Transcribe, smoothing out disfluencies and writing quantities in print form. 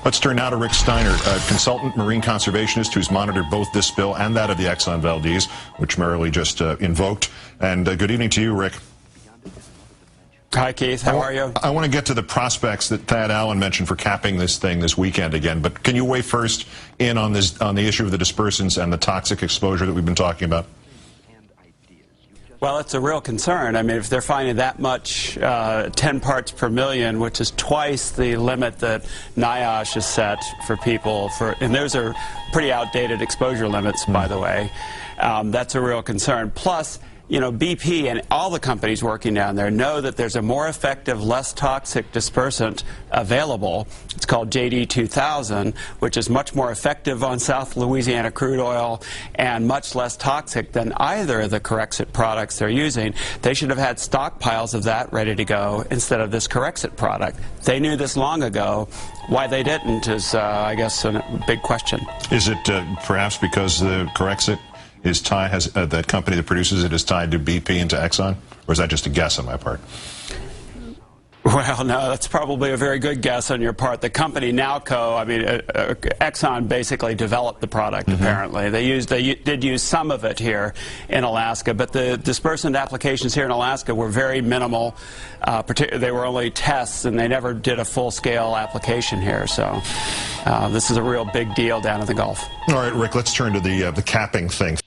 Let's turn now to Rick Steiner, a consultant marine conservationist who's monitored both this spill and that of the Exxon Valdez, which Merrily just invoked. And good evening to you, Rick. Hi, Keith. How are you? I want to get to the prospects that Thad Allen mentioned for capping this thing this weekend again, but can you weigh first in on the issue of the dispersants and the toxic exposure that we've been talking about? Well, it's a real concern. I mean, if they're finding that much, 10 parts per million, which is twice the limit that NIOSH has set for people, and those are pretty outdated exposure limits, by the way, that's a real concern. Plus, you know, BP and all the companies working down there know that there's a more effective, less toxic dispersant available. It's called JD2000, which is much more effective on South Louisiana crude oil and much less toxic than either of the Corexit products they're using. They should have had stockpiles of that ready to go instead of this Corexit product. They knew this long ago. Why they didn't is, I guess, a big question. Is it perhaps because the Corexit is that company that produces it is tied to BP and to Exxon? Or is that just a guess on my part? Well, no, that's probably a very good guess on your part. The company Nowco, I mean, Exxon basically developed the product, apparently. They did use some of it here in Alaska, but the dispersant applications here in Alaska were very minimal. They were only tests, and they never did a full-scale application here. So this is a real big deal down in the Gulf. All right, Rick, let's turn to the capping thing.